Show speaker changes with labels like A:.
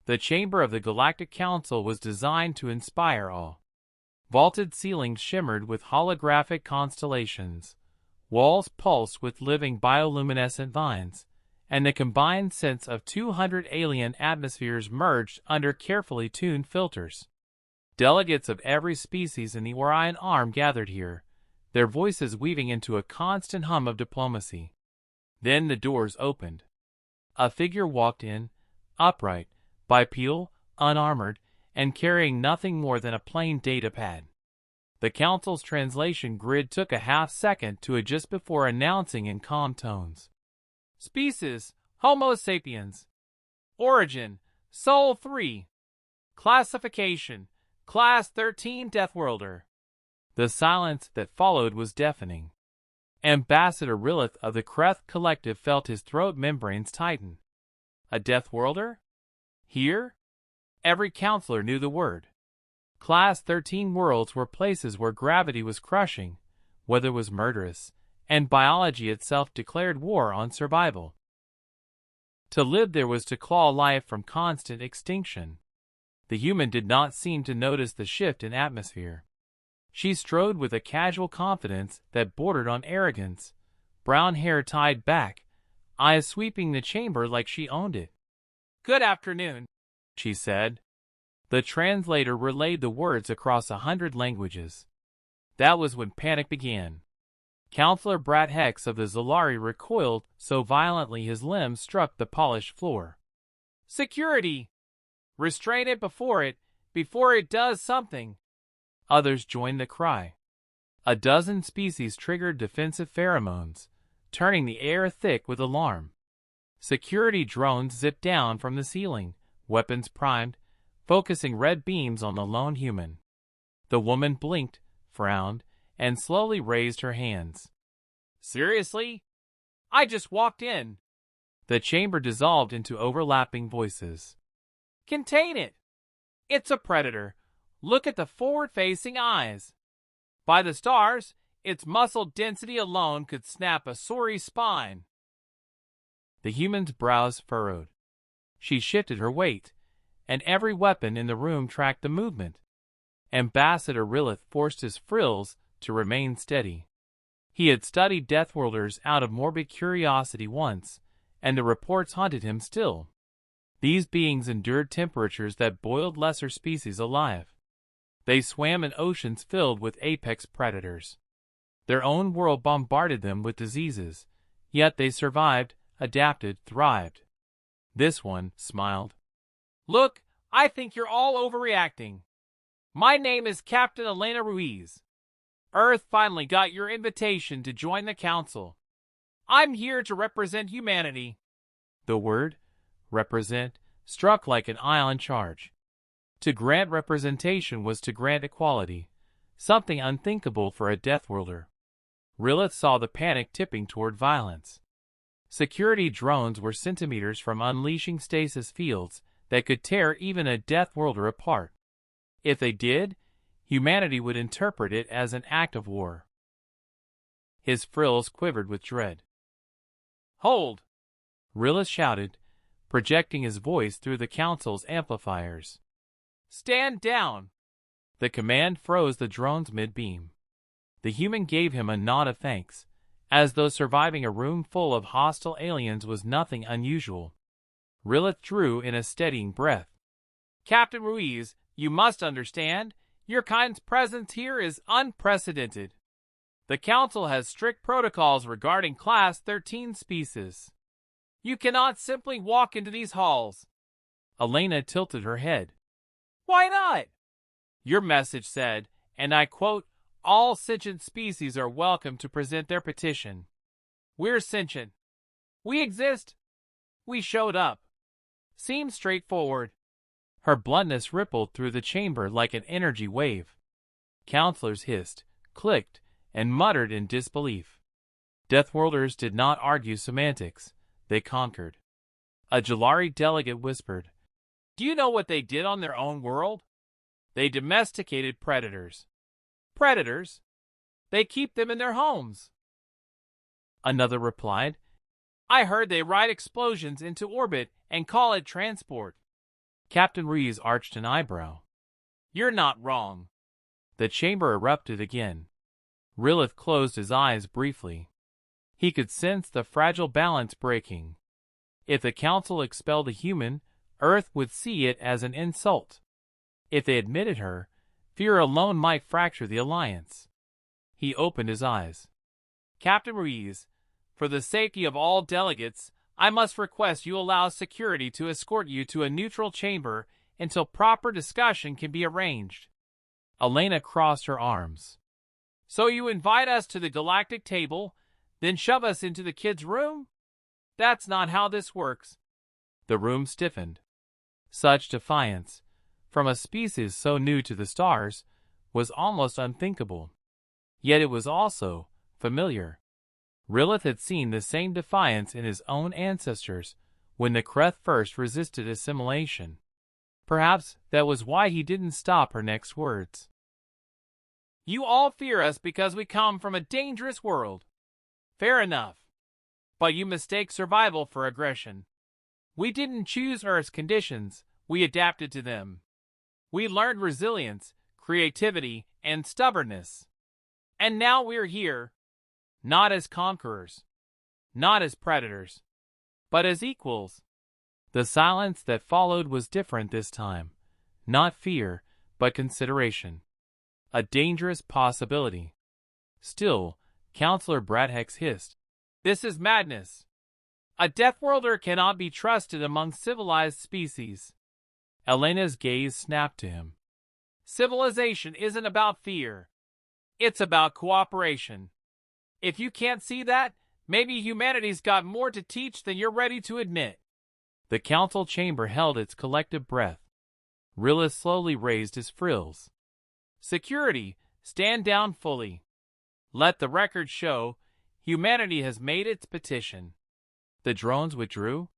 A: The chamber of the Galactic Council was designed to inspire awe. Vaulted ceilings shimmered with holographic constellations. Walls pulsed with living bioluminescent vines, and the combined sense of 200 alien atmospheres merged under carefully tuned filters. Delegates of every species in the Orion Arm gathered here, their voices weaving into a constant hum of diplomacy. Then the doors opened. A figure walked in, upright, bipedal, unarmored, and carrying nothing more than a plain data pad. The Council's translation grid took a half-second to adjust before announcing in calm tones. Species, Homo sapiens. Origin, Sol 3. Classification, Class 13 Deathworlder. The silence that followed was deafening. Ambassador Rilith of the Kreth Collective felt his throat membranes tighten. A Deathworlder? Here? Every counselor knew the word. Class 13 worlds were places where gravity was crushing, weather was murderous, and biology itself declared war on survival. To live there was to claw life from constant extinction. The human did not seem to notice the shift in atmosphere. She strode with a casual confidence that bordered on arrogance, brown hair tied back, eyes sweeping the chamber like she owned it. "Good afternoon," she said. The translator relayed the words across 100 languages. That was when panic began. Counselor Brat Hex of the Zolari recoiled so violently his limbs struck the polished floor. "Security! Restrain it before it does something." Others joined the cry. A dozen species triggered defensive pheromones, turning the air thick with alarm. Security drones zipped down from the ceiling, weapons primed, focusing red beams on the lone human. The woman blinked, frowned, and slowly raised her hands. "Seriously? I just walked in." The chamber dissolved into overlapping voices. "Contain it! It's a predator. Look at the forward-facing eyes. By the stars, its muscle density alone could snap a Sauri's spine." The human's brows furrowed. She shifted her weight, and every weapon in the room tracked the movement. Ambassador Rilith forced his frills to remain steady. He had studied Deathworlders out of morbid curiosity once, and the reports haunted him still. These beings endured temperatures that boiled lesser species alive. They swam in oceans filled with apex predators. Their own world bombarded them with diseases, yet they survived, adapted, thrived. This one smiled. "Look, I think you're all overreacting. My name is Captain Elena Ruiz. Earth finally got your invitation to join the Council. I'm here to represent humanity." The word, represent, struck like an ion charge. To grant representation was to grant equality, something unthinkable for a Deathworlder. Rilith saw the panic tipping toward violence. Security drones were centimeters from unleashing stasis fields that could tear even a Deathworlder apart. If they did, humanity would interpret it as an act of war. His frills quivered with dread. "Hold!" Rilith shouted, projecting his voice through the Council's amplifiers. "Stand down!" The command froze the drones mid-beam. The human gave him a nod of thanks, as though surviving a room full of hostile aliens was nothing unusual. Rilith drew in a steadying breath. "Captain Ruiz, you must understand, your kind's presence here is unprecedented. The Council has strict protocols regarding Class 13 species. You cannot simply walk into these halls." Elena tilted her head. "Why not?" "Your message said, and I quote, 'All sentient species are welcome to present their petition.' We're sentient. We exist. We showed up. Seems straightforward." Her bluntness rippled through the chamber like an energy wave. Counselors hissed, clicked, and muttered in disbelief. Deathworlders did not argue semantics. They conquered. A Jalari delegate whispered, "Do you know what they did on their own world? They domesticated predators." "Predators? They keep them in their homes." Another replied, "I heard they ride explosions into orbit and call it transport." Captain Rees arched an eyebrow. "You're not wrong." The chamber erupted again. Rilith closed his eyes briefly. He could sense the fragile balance breaking. If the Council expelled a human, Earth would see it as an insult. If they admitted her, fear alone might fracture the alliance. He opened his eyes. "Captain Rees, for the safety of all delegates, I must request you allow security to escort you to a neutral chamber until proper discussion can be arranged." Elena crossed her arms. "So you invite us to the galactic table, then shove us into the kids' room? That's not how this works." The room stiffened. Such defiance, from a species so new to the stars, was almost unthinkable. Yet it was also familiar. Rilith had seen the same defiance in his own ancestors when the Kreth first resisted assimilation. Perhaps that was why he didn't stop her next words. "You all fear us because we come from a dangerous world. Fair enough. But you mistake survival for aggression. We didn't choose Earth's conditions, we adapted to them. We learned resilience, creativity, and stubbornness. And now we're here, not as conquerors, not as predators, but as equals." The silence that followed was different this time. Not fear, but consideration. A dangerous possibility. Still, Counselor Bradhex hissed, "This is madness. A Deathworlder cannot be trusted among civilized species." Elena's gaze snapped to him. "Civilization isn't about fear. It's about cooperation. If you can't see that, maybe humanity's got more to teach than you're ready to admit." The council chamber held its collective breath. Rilith slowly raised his frills. "Security, stand down fully. Let the record show humanity has made its petition." The drones withdrew.